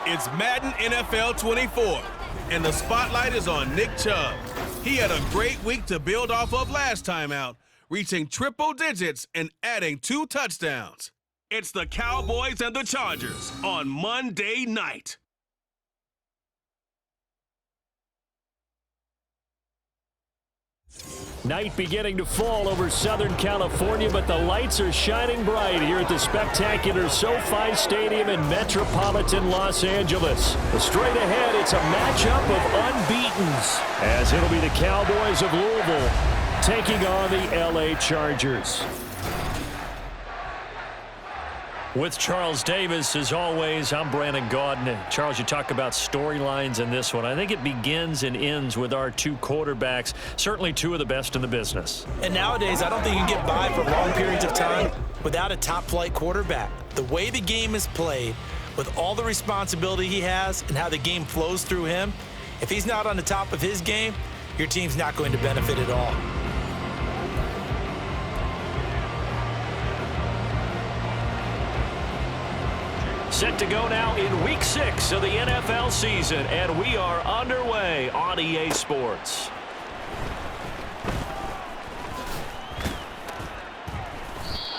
It's Madden NFL 24, and the spotlight is on Nick Chubb. He had a great week to build off of last time out, reaching triple digits and adding 2 touchdowns. It's the Cowboys and the Chargers on Monday night. Night beginning to fall over Southern California, but the lights are shining bright here at the spectacular SoFi Stadium in metropolitan Los Angeles. Straight ahead, it's a matchup of unbeatens, as it'll be the Cowboys of Louisville taking on the LA Chargers. With Charles Davis, as always, I'm Brandon Gaudin. Charles, you talk about storylines in this one. I think it begins and ends with our 2 quarterbacks, certainly 2 of the best in the business. And nowadays, I don't think you can get by for long periods of time without a top-flight quarterback. The way the game is played, with all the responsibility he has and how the game flows through him, if he's not on the top of his game, your team's not going to benefit at all. Set to go now in Week 6 of the NFL season, and we are underway on EA Sports.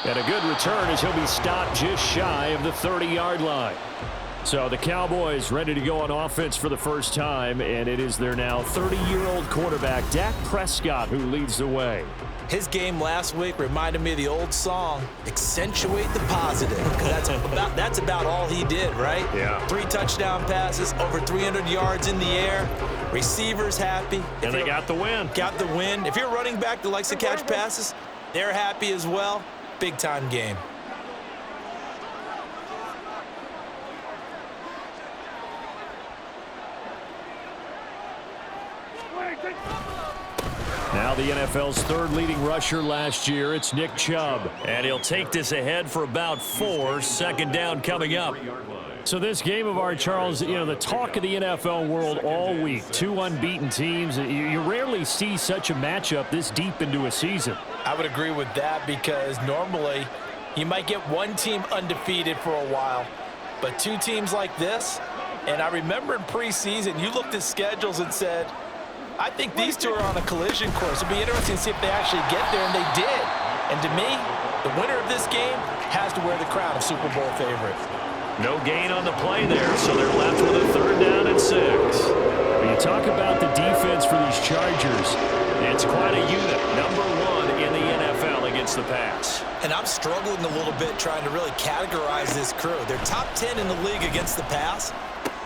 And a good return as he'll be stopped just shy of the 30-yard line. So the Cowboys ready to go on offense for the first time, and it is their now 30-year-old quarterback, Dak Prescott, who leads the way. His game last week reminded me of the old song, Accentuate the Positive. That's about all he did, right? Yeah. 3 touchdown passes, over 300 yards in the air. Receivers happy. And they got the win. Got the win. If you're a running back that likes to catch passes, they're happy as well. Big-time game. Now the NFL's 3rd leading rusher last year, it's Nick Chubb. And he'll take this ahead for about 4, 2nd down coming up. So this game of ours, Charles, you know, the talk of the NFL world all week, 2 unbeaten teams. You rarely see such a matchup this deep into a season. I would agree with that because normally you might get one team undefeated for a while, but 2 teams like this, and I remember in preseason you looked at schedules and said, I think these 2 are on a collision course. It'll be interesting to see if they actually get there, and they did. And to me, the winner of this game has to wear the crown of Super Bowl favorite. No gain on the play there, so they're left with a 3rd down and 6. When you talk about the defense for these Chargers, it's quite a unit. Number 1 in the NFL against the pass. And I'm struggling a little bit trying to really categorize this crew. They're top 10 in the league against the pass.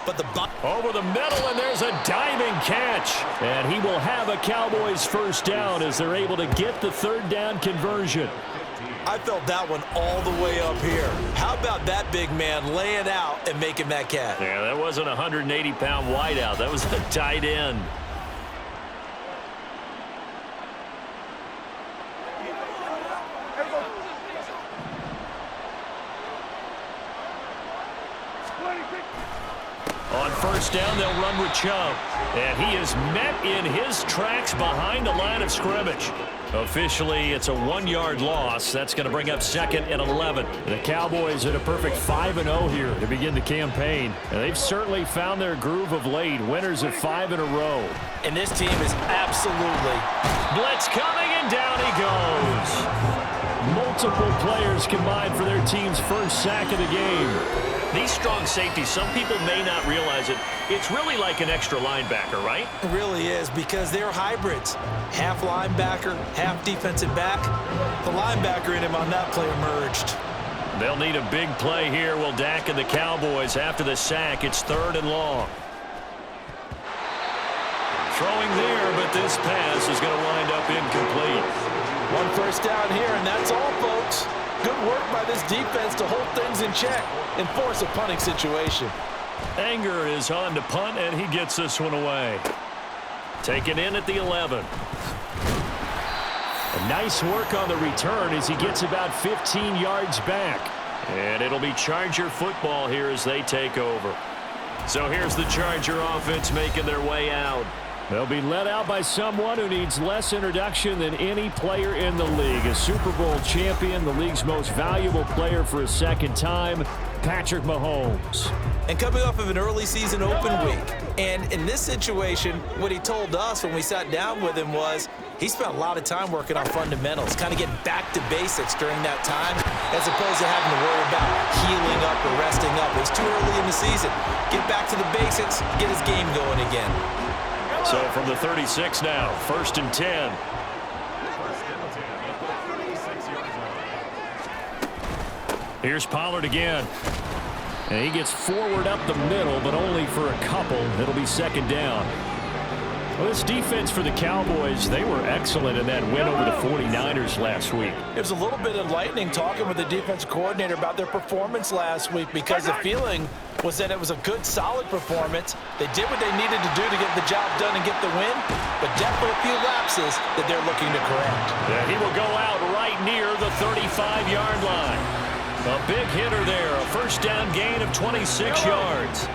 But over the middle, and there's a diving catch. And he will have a Cowboys 1st down as they're able to get the 3rd down conversion. I felt that one all the way up here. How about that big man laying out and making that catch? Yeah, that wasn't a 180-pound wideout. That was a tight end. On 1st down, they'll run with Chubb. And he is met in his tracks behind the line of scrimmage. Officially, it's a 1-yard loss. That's going to bring up 2nd and 11. The Cowboys at a perfect 5-0 here to begin the campaign. And they've certainly found their groove of late. Winners of 5 in a row. And this team is absolutely... Blitz coming, and down he goes. Multiple players combined for their team's 1st sack of the game. These strong safeties, some people may not realize it. It's really like an extra linebacker, right? It really is because they're hybrids. Half linebacker, half defensive back. The linebacker in him on that play emerged. They'll need a big play here. Will Dak and the Cowboys after the sack. It's 3rd and long. Throwing there, but this pass is going to wind up incomplete. 1 1st down here, and that's all, folks. Good work by this defense to hold things in check and force a punting situation. Anger is on to punt, and he gets this one away. Taken in at the 11. A nice work on the return as he gets about 15 yards back. And it'll be Charger football here as they take over. So here's the Charger offense making their way out. They'll be led out by someone who needs less introduction than any player in the league. A Super Bowl champion, the league's most valuable player for a 2nd time. Patrick Mahomes. And coming off of an early season open week. And in this situation, what he told us when we sat down with him was he spent a lot of time working on fundamentals, kind of getting back to basics during that time, as opposed to having to worry about healing up or resting up. It's too early in the season. Get back to the basics, get his game going again. So from the 36 now, 1st and 10. Here's Pollard again. And he gets forward up the middle, but only for a couple. It'll be 2nd down. Well, this defense for the Cowboys, they were excellent in that win over the 49ers last week. It was a little bit enlightening talking with the defensive coordinator about their performance last week, because the feeling was that it was a good, solid performance. They did what they needed to do to get the job done and get the win, but definitely a few lapses that they're looking to correct. Yeah, he will go out right near the 35-yard line. A big hitter there, a 1st down gain of 26 yards.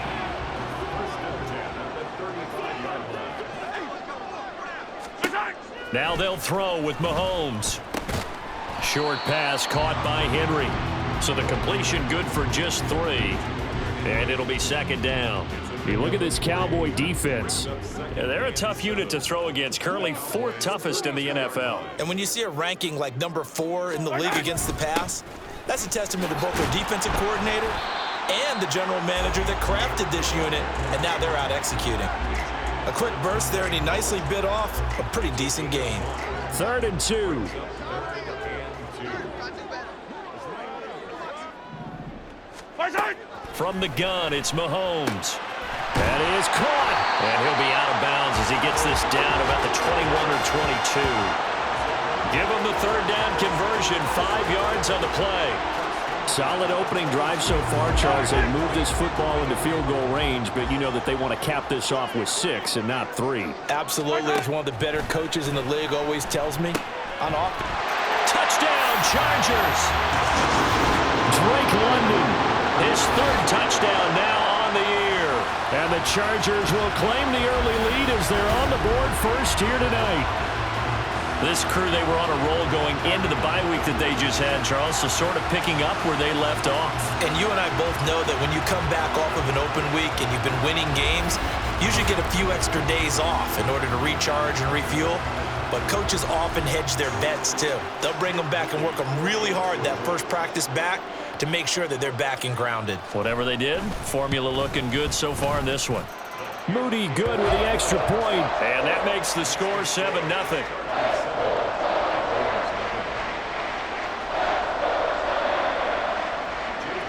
Now they'll throw with Mahomes. Short pass caught by Henry. So the completion good for just 3. And it'll be 2nd down. You look at this Cowboy defense. Yeah, they're a tough unit to throw against. Currently 4th toughest in the NFL. And when you see a ranking like number 4 in the league against the pass, that's a testament to both their defensive coordinator and the general manager that crafted this unit, and now they're out executing. A quick burst there, and he nicely bit off a pretty decent gain. 3rd and 2. From the gun, it's Mahomes. That is caught. And he'll be out of bounds as he gets this down about the 21 or 22. Give him the 3rd down conversion, 5 yards on the play. Solid opening drive so far, Charles. They've moved this football into field goal range, but you know that they want to cap this off with 6 and not 3. Absolutely. As one of the better coaches in the league always tells me, on off. Touchdown, Chargers. Drake London, his 3rd touchdown now on the year. And the Chargers will claim the early lead as they're on the board first here tonight. This crew, they were on a roll going into the bye week that they just had, Charles, so sort of picking up where they left off. And you and I both know that when you come back off of an open week and you've been winning games, you usually get a few extra days off in order to recharge and refuel. But coaches often hedge their bets, too. They'll bring them back and work them really hard that first practice back to make sure that they're back and grounded. Whatever they did, formula looking good so far in this one. Moody good with the extra point. And that makes the score 7-0.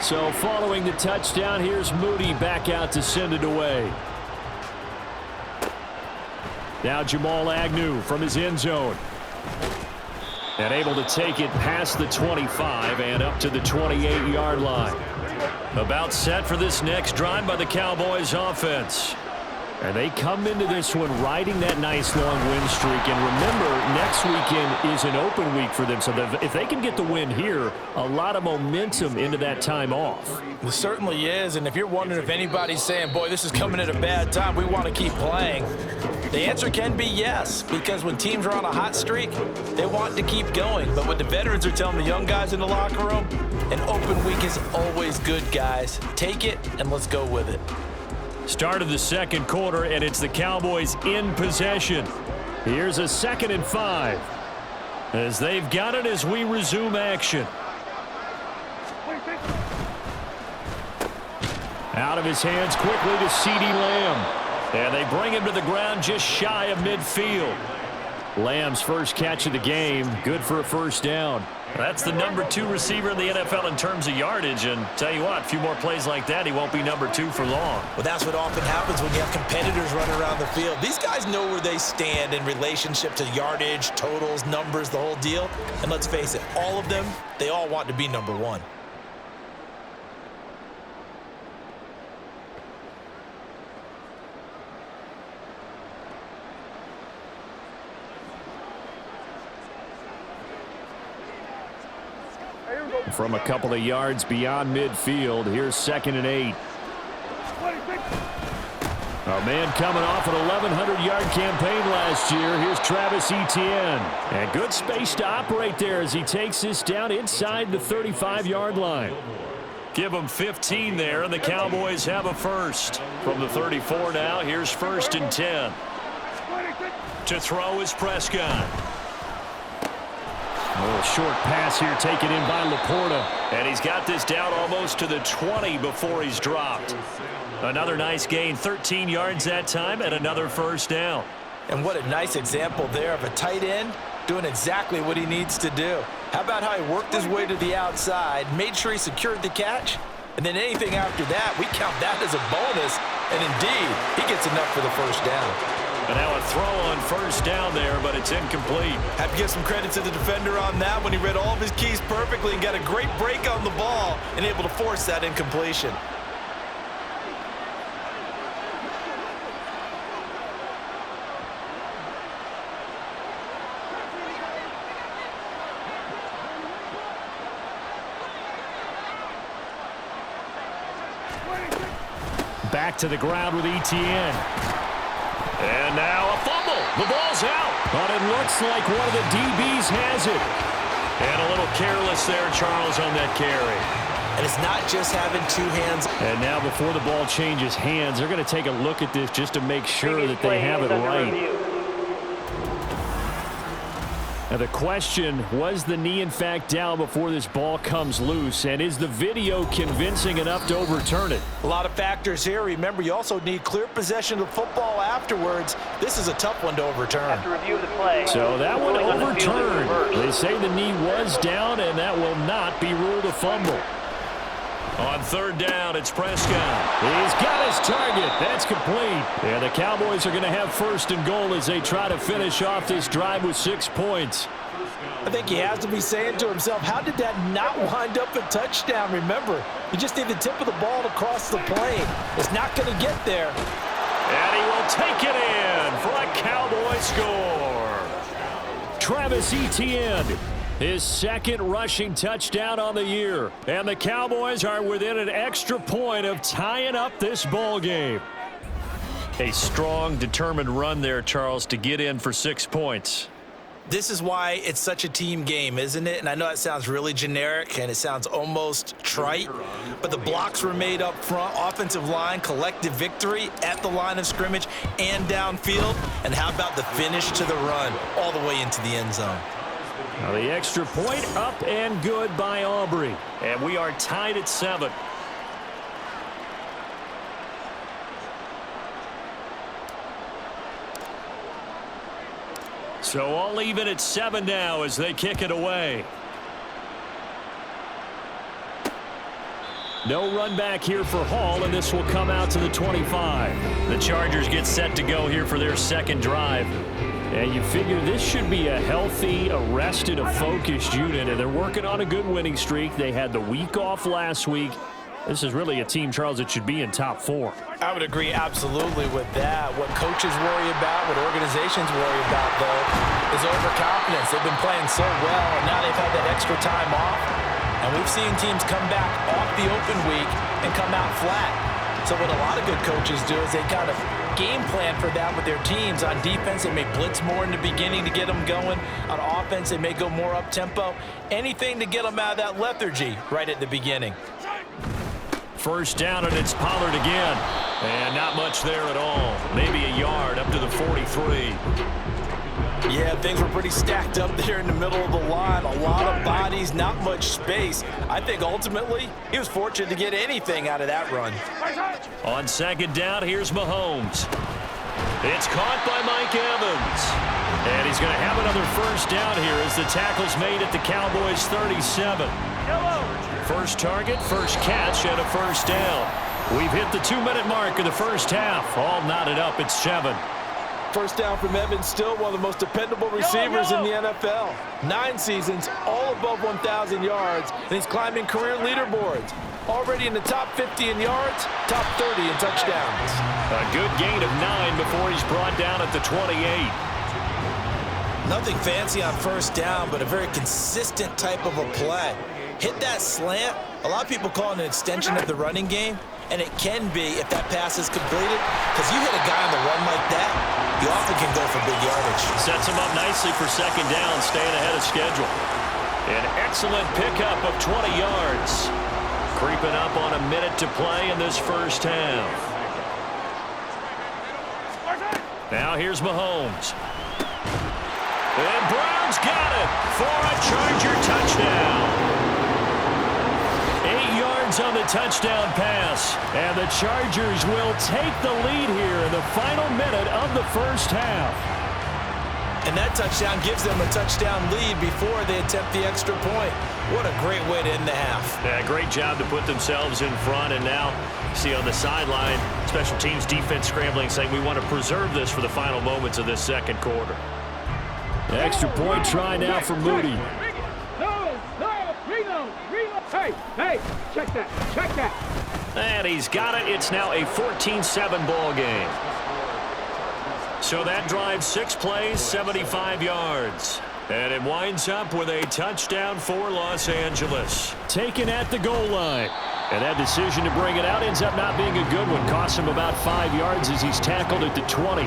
So following the touchdown, here's Moody back out to send it away. Now Jamal Agnew from his end zone. And able to take it past the 25 and up to the 28-yard line. About set for this next drive by the Cowboys offense. And they come into this one riding that nice long win streak. And remember, next weekend is an open week for them. So if they can get the win here, a lot of momentum into that time off. It certainly is. And if you're wondering if anybody's saying, boy, this is coming at a bad time, we want to keep playing, the answer can be yes. Because when teams are on a hot streak, they want to keep going. But what the veterans are telling the young guys in the locker room, an open week is always good, guys. Take it and let's go with it. Start of the 2nd quarter, and it's the Cowboys in possession. Here's a 2nd and 5. As they've got it as we resume action. Out of his hands quickly to CeeDee Lamb. And they bring him to the ground just shy of midfield. Lamb's first catch of the game, good for a 1st down. That's the number 2 receiver in the NFL in terms of yardage, and tell you what, a few more plays like that, he won't be number 2 for long. Well, that's what often happens when you have competitors running around the field. These guys know where they stand in relationship to yardage, totals, numbers, the whole deal. And let's face it, all of them, they all want to be number 1. From a couple of yards beyond midfield, here's 2nd and 8. A man coming off an 1,100-yard campaign last year. Here's Travis Etienne. And good space to operate there as he takes this down inside the 35-yard line. Give them 15 there, and the Cowboys have a first. From the 34 now, here's 1st and 10. To throw is Prescott. A little short pass here taken in by Laporta. And he's got this down almost to the 20 before he's dropped. Another nice gain, 13 yards that time, and another first down. And what a nice example there of a tight end doing exactly what he needs to do. How about how he worked his way to the outside, made sure he secured the catch, and then anything after that, we count that as a bonus. And indeed, he gets enough for the first down. And now a throw on first down there, but it's incomplete. Have to give some credit to the defender on that when he read all of his keys perfectly and got a great break on the ball and able to force that incompletion. Back to the ground with Etienne. And now a fumble. The ball's out. But it looks like one of the DBs has it. And a little careless there, Charles, on that carry. And it's not just having two hands. And now before the ball changes hands, they're going to take a look at this just to make sure that they have it right. Now the question, was the knee in fact down before this ball comes loose? And is the video convincing enough to overturn it? A lot of factors here. Remember, you also need clear possession of the football afterwards. This is a tough one to overturn. After review of the play, so that one overturned. They say the knee was down, and that will not be ruled a fumble. On 3rd down, it's Prescott. He's got his target. That's complete. And the Cowboys are going to have 1st and goal as they try to finish off this drive with 6 points. I think he has to be saying to himself, how did that not wind up a touchdown? Remember, you just need the tip of the ball to cross the plane. It's not going to get there. And he will take it in for a Cowboy score. Travis Etienne. His 2nd rushing touchdown on the year. And the Cowboys are within an extra point of tying up this ball game. A strong, determined run there, Charles, to get in for 6 points. This is why it's such a team game, isn't it? And I know it sounds really generic and it sounds almost trite, but the blocks were made up front, offensive line, collective victory at the line of scrimmage and downfield. And how about the finish to the run all the way into the end zone? Now the extra point up and good by Aubrey. And we are tied at 7. So all even at 7 now as they kick it away. No run back here for Hall, and this will come out to the 25. The Chargers get set to go here for their 2nd drive. And you figure this should be a healthy, arrested, a focused unit, and they're working on a good winning streak. They had the week off last week. This is really a team, Charles, that should be in top 4. I would agree absolutely with that. What coaches worry about, what organizations worry about, though, is overconfidence. They've been playing so well, and now they've had that extra time off. And we've seen teams come back off the open week and come out flat. So what a lot of good coaches do is they kind of game plan for that with their teams. On defense, they may blitz more in the beginning to get them going. On offense, they may go more up-tempo. Anything to get them out of that lethargy right at the beginning. 1st down, and it's Pollard again. And not much there at all. Maybe a yard up to the 43. Yeah, things were pretty stacked up there in the middle of the line. A lot of bodies, not much space. I think ultimately he was fortunate to get anything out of that run. On 2nd down, here's Mahomes. It's caught by Mike Evans. And he's going to have another 1st down here as the tackle's made at the Cowboys' 37. First target, first catch, and a 1st down. We've hit the 2-minute mark of the 1st half. All knotted up at 7. 1st down from Evans, still one of the most dependable receivers in the NFL. 9 seasons, all above 1,000 yards, and he's climbing career leaderboards. Already in the top 50 in yards, top 30 in touchdowns. A good gain of 9 before he's brought down at the 28. Nothing fancy on 1st down, but a very consistent type of a play. Hit that slant. A lot of people call it an extension of the running game, and it can be if that pass is completed, because you hit a guy on the run like that, you often can go for big yardage. Sets him up nicely for 2nd down, staying ahead of schedule. An excellent pickup of 20 yards. Creeping up on a minute to play in this first half. Now here's Mahomes. And Brown's got it for a Charger touchdown. 8 yards on the touchdown pass. And the Chargers will take the lead here in the final minute of the first half. And that touchdown gives them a touchdown lead before they attempt the extra point. What a great way to end the half. Yeah, great job to put themselves in front. And now, see on the sideline, special teams defense scrambling, saying we want to preserve this for the final moments of this second quarter. Extra point try now for Moody. Hey, check that. And he's got it. It's now a 14-7 ball game. So that drive, 6 plays, 75 yards. And it winds up with a touchdown for Los Angeles. Taken at the goal line. And that decision to bring it out ends up not being a good one. Costs him about 5 yards as he's tackled at the 20.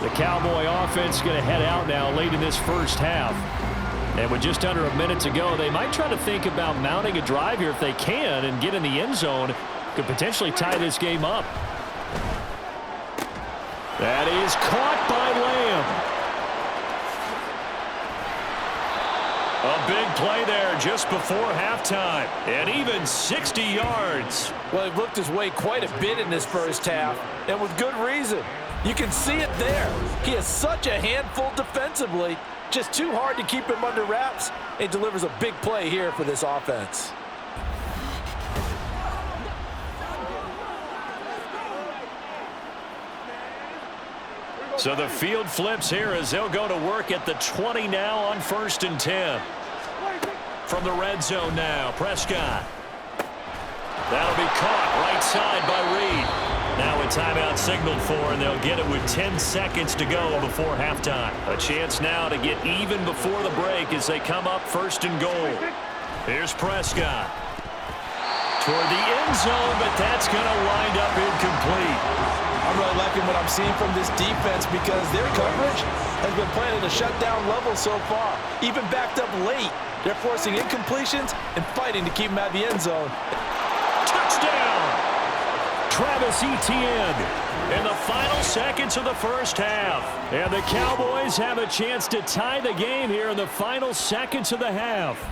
The Cowboy offense going to head out now late in this first half. And with just under a minute to go, they might try to think about mounting a drive here if they can and get in the end zone. Could potentially tie this game up. That is caught by Lamb. A big play there just before halftime. And even 60 yards. Well, he looked his way quite a bit in this first half, and with good reason. You can see it there. He has such a handful defensively. Just too hard to keep him under wraps. He delivers a big play here for this offense. So the field flips here as they'll go to work at the 20 now on 1st and 10. From the red zone now, Prescott. That'll be caught right side by Reed. Now a timeout signaled for, and they'll get it with 10 seconds to go before halftime. A chance now to get even before the break as they come up 1st and goal. Here's Prescott. Toward the end zone, but that's going to wind up incomplete. I'm really liking what I'm seeing from this defense because their coverage has been playing at a shutdown level so far. Even backed up late, they're forcing incompletions and fighting to keep them out of the end zone. Touchdown! Travis Etienne in the final seconds of the first half. And the Cowboys have a chance to tie the game here in the final seconds of the half.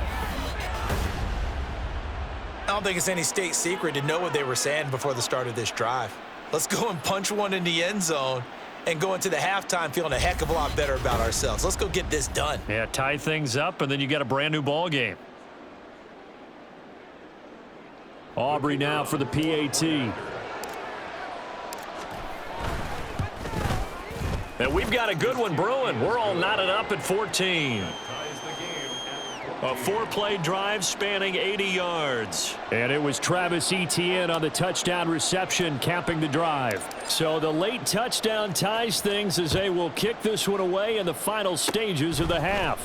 I don't think it's any state secret to know what they were saying before the start of this drive. Let's go and punch one in the end zone and go into the halftime feeling a heck of a lot better about ourselves. Let's go get this done. Yeah, tie things up, and then you got a brand new ball game. Aubrey now for the PAT. And we've got a good one brewing. We're all knotted up at 14. A 4-play drive spanning 80 yards. And it was Travis Etienne on the touchdown reception capping the drive. So the late touchdown ties things as they will kick this one away in the final stages of the half.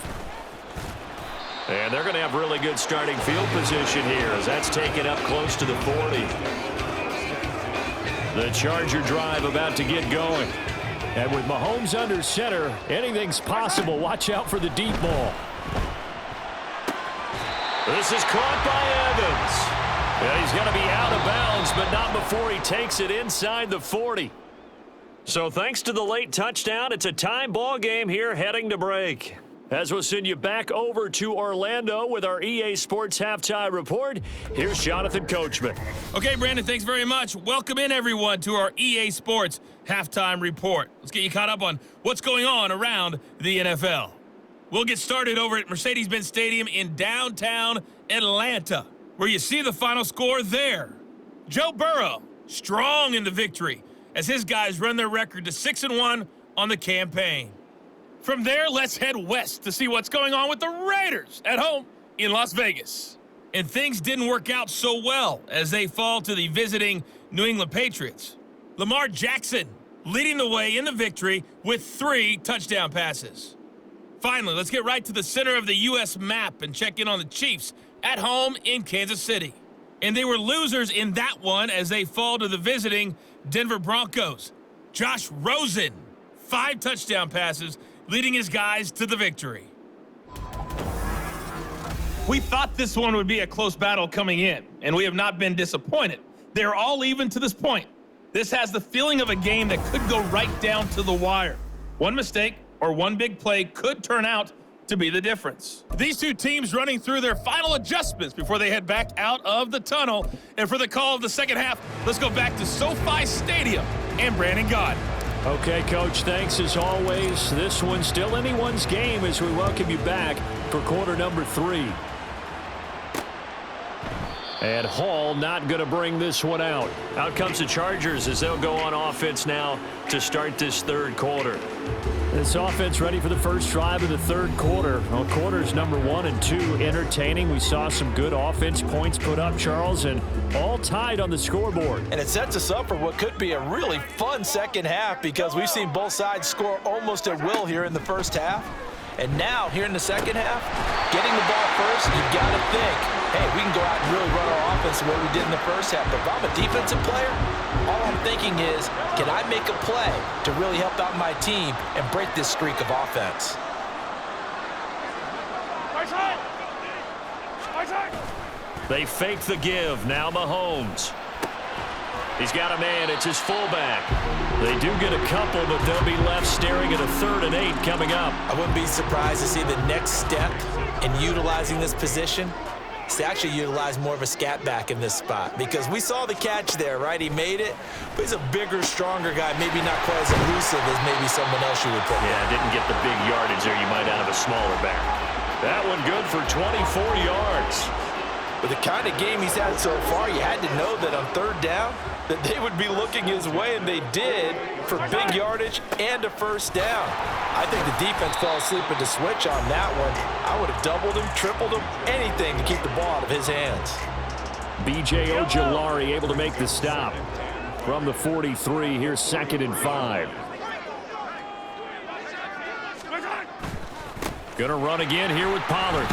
And they're going to have really good starting field position here as that's taken up close to the 40. The Charger drive about to get going. And with Mahomes under center, anything's possible. Watch out for the deep ball. This is caught by Evans. Yeah, he's going to be out of bounds, but not before he takes it inside the 40. So thanks to the late touchdown, it's a tie ball game here heading to break. As we'll send you back over to Orlando with our EA Sports Halftime Report, here's Jonathan Coachman. Okay, Brandon, thanks very much. Welcome in, everyone, to our EA Sports Halftime Report. Let's get you caught up on what's going on around the NFL. We'll get started over at Mercedes-Benz Stadium in downtown Atlanta, where you see the final score there. Joe Burrow, strong in the victory, as his guys run their record to 6-1 on the campaign. From there, let's head west to see what's going on with the Raiders at home in Las Vegas. And things didn't work out so well as they fall to the visiting New England Patriots. Lamar Jackson leading the way in the victory with 3 touchdown passes. Finally, let's get right to the center of the U.S. map and check in on the Chiefs at home in Kansas City. And they were losers in that one as they fall to the visiting Denver Broncos. Josh Rosen, 5 touchdown passes, leading his guys to the victory. We thought this one would be a close battle coming in, and we have not been disappointed. They're all even to this point. This has the feeling of a game that could go right down to the wire. One mistake or one big play could turn out to be the difference. These two teams running through their final adjustments before they head back out of the tunnel. And for the call of the second half, let's go back to SoFi Stadium and Brandon Gott. Okay, Coach, thanks as always. This one's still anyone's game as we welcome you back for quarter number 3. And Hall not going to bring this one out. Out comes the Chargers as they'll go on offense now to start this third quarter. This offense ready for the first drive of the third quarter. Well, quarters number 1 and 2 entertaining. We saw some good offense points put up, Charles, and all tied on the scoreboard. And it sets us up for what could be a really fun second half because we've seen both sides score almost at will here in the first half. And now, here in the second half, getting the ball first, you've got to think, hey, we can go out and really run our offense the way we did in the first half. But if I'm a defensive player, all I'm thinking is, can I make a play to really help out my team and break this streak of offense? They fake the give. Now Mahomes. He's got a man. It's his fullback. They do get a couple, but they'll be left staring at a 3rd and 8 coming up. I wouldn't be surprised to see the next step in utilizing this position is to actually utilize more of a scat back in this spot because we saw the catch there, right? He made it, but he's a bigger, stronger guy, maybe not quite as elusive as maybe someone else you would put. Yeah, didn't get the big yardage there you might out of a smaller back. That one good for 24 yards. But the kind of game he's had so far, you had to know that on 3rd down, that they would be looking his way, and they did, for big yardage and a first down. I think the defense fell asleep at the switch on that one. I would have doubled him, tripled him, anything to keep the ball out of his hands. B.J. Ojulari able to make the stop from the 43. Here's 2nd and 5. Going to run again here with Pollard.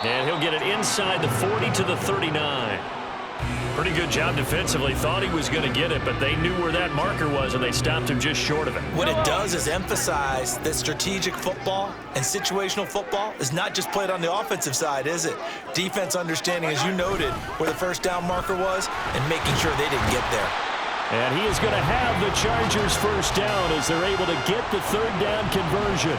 And he'll get it inside the 40 to the 39. Pretty good job defensively. Thought he was going to get it, but they knew where that marker was, and they stopped him just short of it. What it does is emphasize that strategic football and situational football is not just played on the offensive side, is it? Defense understanding, as you noted, where the first down marker was and making sure they didn't get there. And he is going to have the Chargers first down as they're able to get the 3rd down conversion.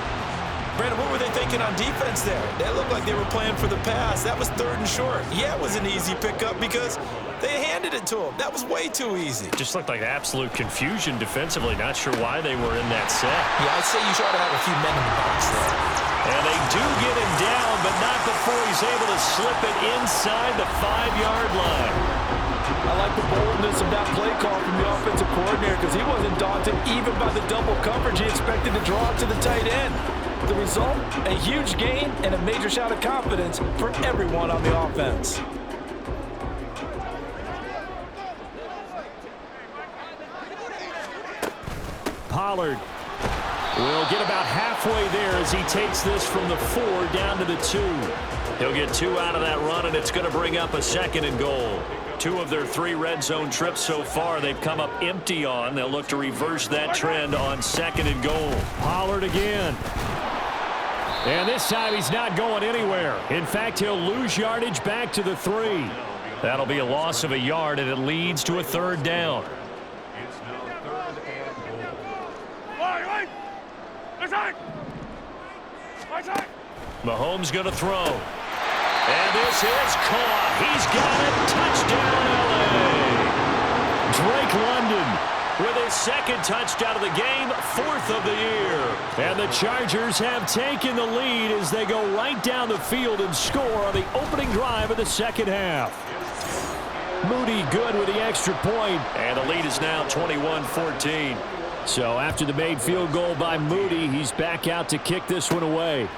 Brandon, what were they thinking on defense there? They looked like they were playing for the pass. That was 3rd and short. Yeah, it was an easy pickup because they handed it to him. That was way too easy. Just looked like absolute confusion defensively. Not sure why they were in that set. Yeah, I'd say you try to have a few men in the box there. And they do get him down, but not before he's able to slip it inside the 5-yard line. I like the boldness of that play call from the offensive coordinator because he wasn't daunted even by the double coverage he expected to draw to the tight end. The result, a huge gain and a major shot of confidence for everyone on the offense. Pollard will get about halfway there as he takes this from the 4 down to the 2. He'll get 2 out of that run, and it's going to bring up a 2nd and goal. 2 of their 3 red zone trips so far they've come up empty on. They'll look to reverse that trend on 2nd and goal. Pollard again. And this time he's not going anywhere. In fact, he'll lose yardage back to the 3. That'll be a loss of a yard, and it leads to a 3rd down. Mahomes going to throw. And this is caught. He's got it. Touchdown, L.A. Drake London with his 2nd touchdown of the game, 4th of the year. And the Chargers have taken the lead as they go right down the field and score on the opening drive of the second half. Moody good with the extra point. And the lead is now 21-14. So after the made field goal by Moody, he's back out to kick this one away.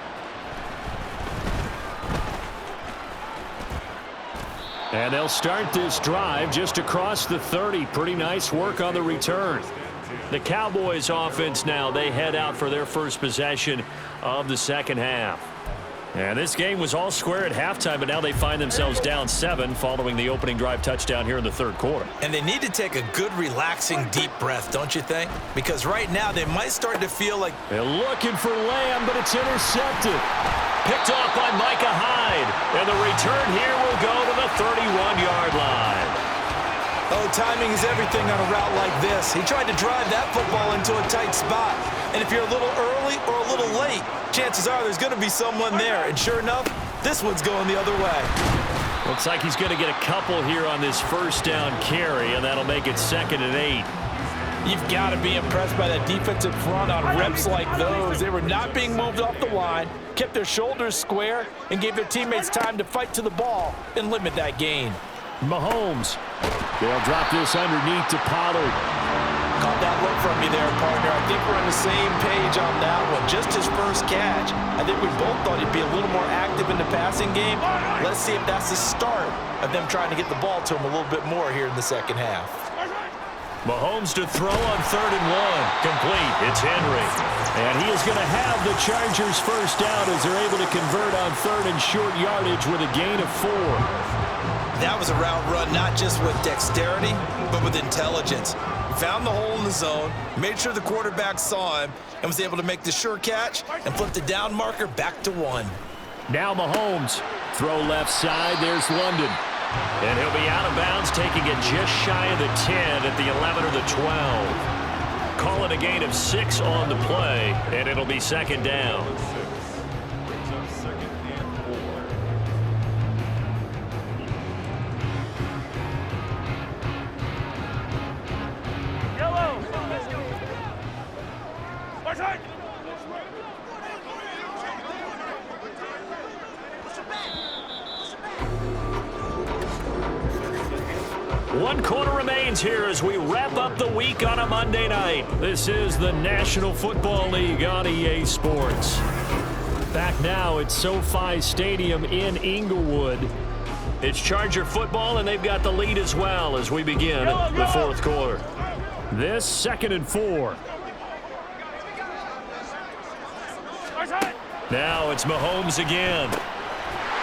And they'll start this drive just across the 30. Pretty nice work on the return. The Cowboys offense now, they head out for their first possession of the second half. And this game was all square at halftime, but now they find themselves down 7 following the opening drive touchdown here in the third quarter. And they need to take a good, relaxing, deep breath, don't you think? Because right now they might start to feel like they're looking for Lamb, but it's intercepted. Picked off by Micah Hyde. And the return here will go to the 31-yard line. Oh, timing is everything on a route like this. He tried to drive that football into a tight spot. And if you're a little early or a little late, chances are there's going to be someone there. And sure enough, this one's going the other way. Looks like he's going to get a couple here on this first down carry, and that'll make it 2nd and 8. You've got to be impressed by that defensive front on reps like those. They were not being moved off the line, kept their shoulders square, and gave their teammates time to fight to the ball and limit that gain. Mahomes. They'll drop this underneath to Pollard. Caught that look from you there, partner. I think we're on the same page on that one. Just his first catch. I think we both thought he'd be a little more active in the passing game. Let's see if that's the start of them trying to get the ball to him a little bit more here in the second half. Mahomes to throw on 3rd and 1. Complete. It's Henry. And he is going to have the Chargers first down as they're able to convert on 3rd and short yardage with a gain of 4. That was a route run not just with dexterity, but with intelligence. He found the hole in the zone, made sure the quarterback saw him, and was able to make the sure catch and flip the down marker back to 1. Now Mahomes. Throw left side. There's London. And he'll be out of bounds, taking it just shy of the 10 at the 11 or the 12. Call it a gain of 6 on the play, and it'll be 2nd down. One quarter remains here as we wrap up the week on a Monday night. This is the National Football League on EA Sports. Back now at SoFi Stadium in Inglewood. It's Charger football, and they've got the lead as well as we begin the 4th quarter. This 2nd and 4. Now it's Mahomes again.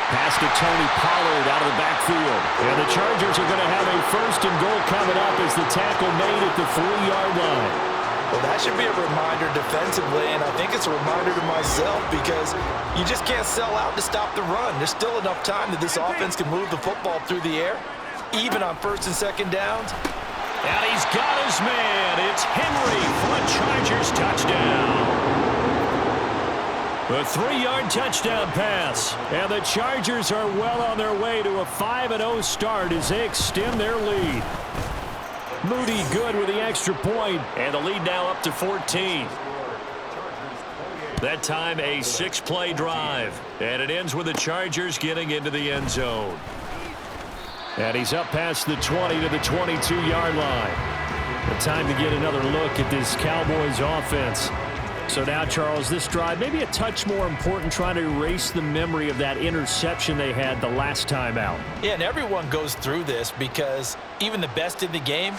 Pass to Tony Pollard out of the backfield. And the Chargers are going to have a 1st and goal coming up as the tackle made at the 3-yard line. Well, that should be a reminder defensively, and I think it's a reminder to myself because you just can't sell out to stop the run. There's still enough time that this offense can move the football through the air, even on 1st and 2nd downs. And he's got his man. It's Henry for a Chargers touchdown. A 3-yard touchdown pass. And the Chargers are well on their way to a 5-0 start as they extend their lead. Moody good with the extra point. And the lead now up to 14. That time a 6-play drive. And it ends with the Chargers getting into the end zone. And he's up past the 20 to the 22-yard line. The time to get another look at this Cowboys offense. So now, Charles, this drive maybe a touch more important, trying to erase the memory of that interception they had the last time out. Yeah, and everyone goes through this because even the best in the game,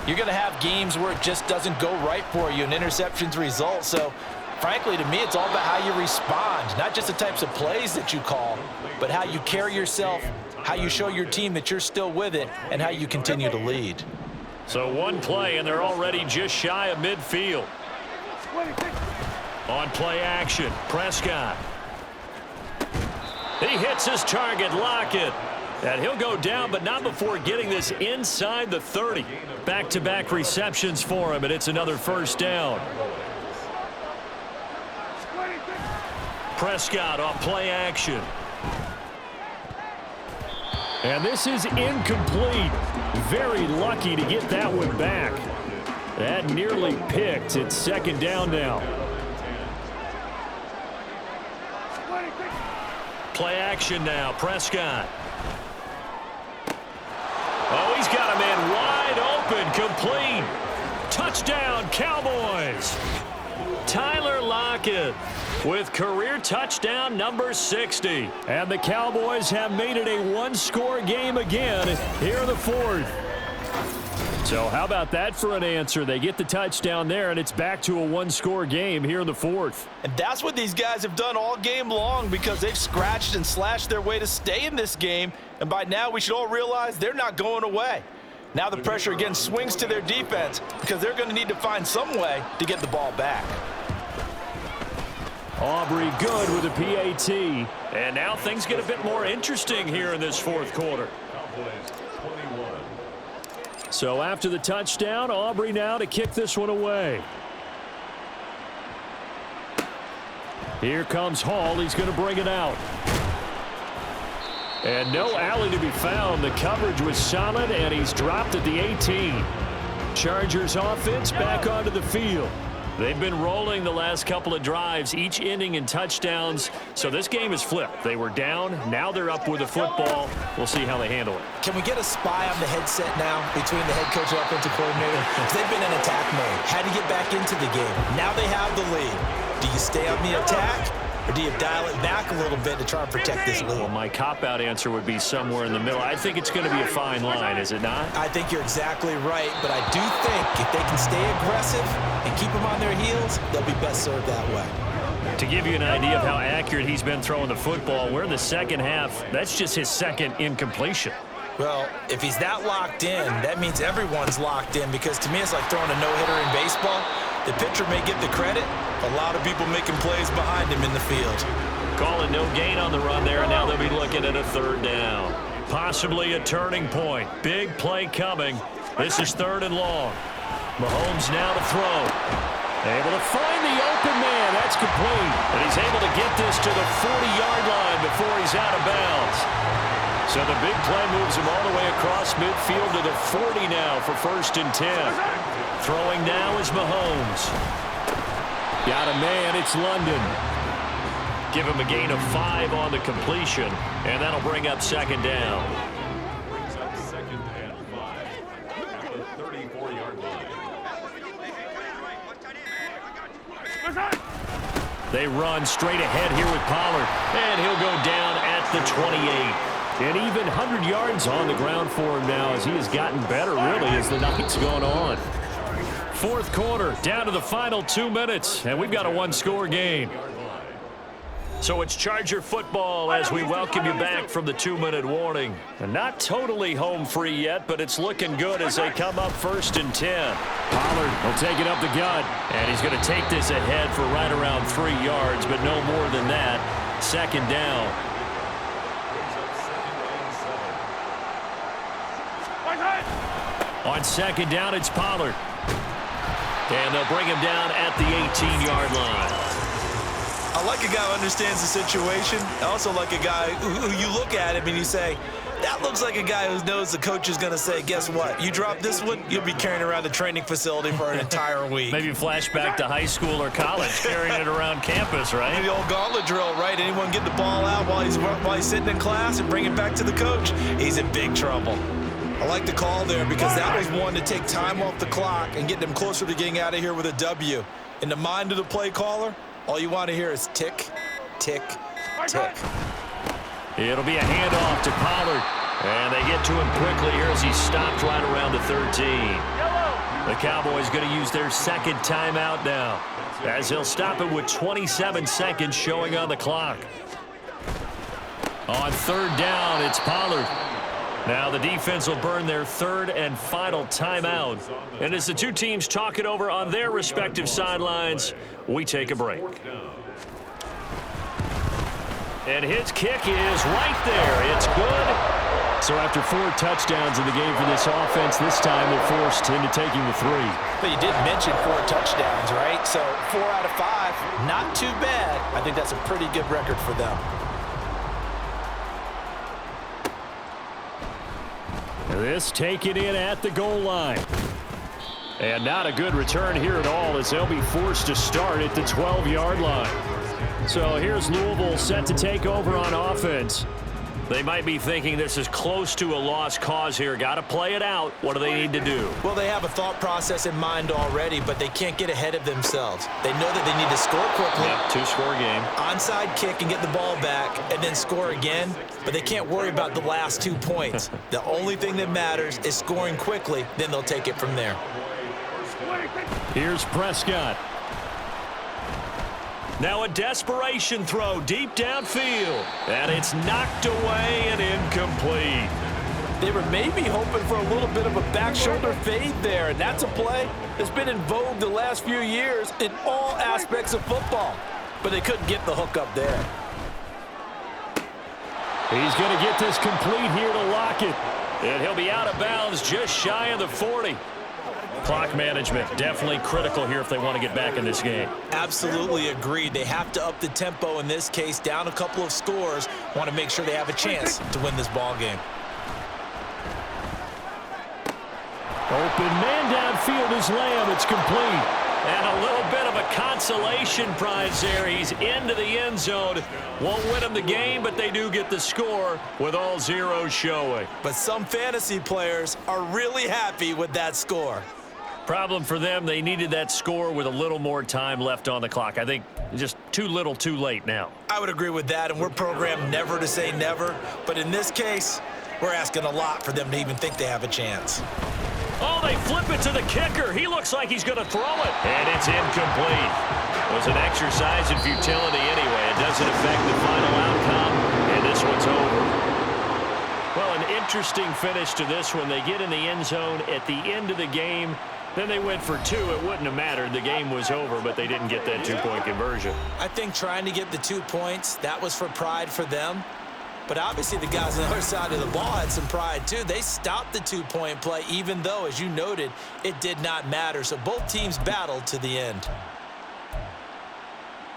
you're going to have games where it just doesn't go right for you and interceptions result. So, frankly, to me, it's all about how you respond, not just the types of plays that you call, but how you carry yourself, how you show your team that you're still with it, and how you continue to lead. So one play, and they're already just shy of midfield. On play action, Prescott. He hits his target, Lockett. And he'll go down, but not before getting this inside the 30. Back-to-back receptions for him, and it's another 1st down. Prescott on play action. And this is incomplete. Very lucky to get that one back. That nearly picked. It's 2nd down now. Play action now, Prescott. Oh, he's got a man wide open, complete. Touchdown, Cowboys. Tyler Lockett with career touchdown number 60. And the Cowboys have made it a 1-score game again here in the 4th. So how about that for an answer? They get the touchdown there, and it's back to a 1-score game here in the 4th. And that's what these guys have done all game long because they've scratched and slashed their way to stay in this game. And by now, we should all realize they're not going away. Now the pressure again swings to their defense because they're going to need to find some way to get the ball back. Aubrey good with a PAT. And now things get a bit more interesting here in this fourth quarter. So after the touchdown, Aubrey now to kick this one away. Here comes Hall. He's going to bring it out. And no alley to be found. The coverage was solid, and he's dropped at the 18. Chargers offense back onto the field. They've been rolling the last couple of drives, each ending in touchdowns. So this game is flipped. They were down. Now they're up with the football. We'll see how they handle it. Can we get a spy on the headset now between the head coach and offensive coordinator? Because they've been in attack mode. Had to get back into the game. Now they have the lead. Do you stay on the attack, or do you dial it back a little bit to try and protect this lead? Well, my cop-out answer would be somewhere in the middle. I think it's going to be a fine line, is it not? I think you're exactly right, but I do think if they can stay aggressive and keep them on their heels, they'll be best served that way. To give you an idea of how accurate he's been throwing the football, we're in the second half. That's just his second incompletion. Well, if he's that locked in, that means everyone's locked in, because to me it's like throwing a no-hitter in baseball. The pitcher may get the credit, a lot of people making plays behind him in the field. Calling no gain on the run there, and now they'll be looking at a third down. Possibly a turning point. Big play coming. This is third and long. Mahomes now to throw. Able to find the open man. That's complete. And he's able to get this to the 40-yard line before he's out of bounds. So the big play moves him all the way across midfield to the 40 now for 1st and 10. Throwing now is Mahomes. Got a man. It's London. Give him a gain of 5 on the completion, and that'll bring up second down. Brings up second and 5 at the 34-yard line. They run straight ahead here with Pollard, and he'll go down at the 28. And even 100 yards on the ground for him now, as he has gotten better, really, as the night's gone on. Fourth quarter, down to the final 2 minutes, and we've got a one-score game. So it's Charger football as we welcome you back from the 2-minute warning. And not totally home free yet, but it's looking good as they come up 1st and 10. Pollard will take it up the gut. And he's going to take this ahead for right around 3 yards, but no more than that. Second down. On second down, it's Pollard. And they'll bring him down at the 18-yard line. I like a guy who understands the situation. I also like a guy who you look at him and you say, that looks like a guy who knows the coach is going to say, guess what? You drop this one, you'll be carrying around the training facility for an entire week. Maybe flashback to high school or college, carrying it around campus, right? Maybe the old gauntlet drill, right? Anyone get the ball out while he's sitting in class and bring it back to the coach? He's in big trouble. I like the call there because that was one to take time off the clock and get them closer to getting out of here with a W. In the mind of the play caller, all you want to hear is tick, tick, tick. It'll be a handoff to Pollard. And they get to him quickly here as he's stopped right around the 13. The Cowboys going to use their second timeout now, as they'll stop it with 27 seconds showing on the clock. On third down, it's Pollard. Now the defense will burn their third and final timeout. And as the two teams talk it over on their respective sidelines, we take a break. And his kick is right there. It's good. So after 4 touchdowns in the game for this offense, this time they're forced into taking the 3. But you did mention 4 touchdowns, right? So 4 out of 5, not too bad. I think that's a pretty good record for them. This taken in at the goal line. And not a good return here at all, as they'll be forced to start at the 12-yard line. So here's Louisville set to take over on offense. They might be thinking this is close to a lost cause here. Got to play it out. What do they need to do? Well, they have a thought process in mind already, but they can't get ahead of themselves. They know that they need to score quickly. Yep, 2-score game. Onside kick and get the ball back and then score again, but they can't worry about the last 2 points. The only thing that matters is scoring quickly, then they'll take it from there. Here's Prescott. Now a desperation throw deep downfield. And it's knocked away and incomplete. They were maybe hoping for a little bit of a back shoulder fade there, and that's a play that's been in vogue the last few years in all aspects of football. but they couldn't get the hook up there. He's going to get this complete here to lock it. And he'll be out of bounds just shy of the 40. Clock management definitely critical here if they want to get back in this game. Absolutely agreed. They have to up the tempo in this case, down a couple of scores. Want to make sure they have a chance to win this ball game. Open man downfield is Lamb. It's complete. And a little bit of a consolation prize there. He's into the end zone. Won't win them the game, but they do get the score with all zeros showing. But some fantasy players are really happy with that score. Problem for them, they needed that score with a little more time left on the clock. I think just too little too late now. I would agree with that, and we're programmed never to say never. But in this case, we're asking a lot for them to even think they have a chance. Oh, they flip it to the kicker. He looks like he's going to throw it. And it's incomplete. It was an exercise in futility anyway. It doesn't affect the final outcome, and this one's over. Well, an interesting finish to this one. They get in the end zone at the end of the game. Then they went for two. It wouldn't have mattered. The game was over, but they didn't get that two-point conversion. I think trying to get the 2 points, that was for pride for them. But obviously the guys on the other side of the ball had some pride too. They stopped the 2-point play, even though, as you noted, it did not matter. So both teams battled to the end.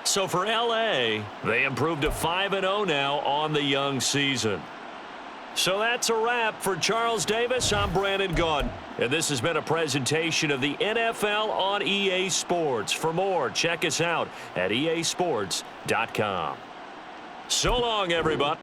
So for L.A., they improved to 5-0 now on the young season. So that's a wrap. For Charles Davis, I'm Brandon Gaudin. And this has been a presentation of the NFL on EA Sports. For more, check us out at easports.com. So long, everybody.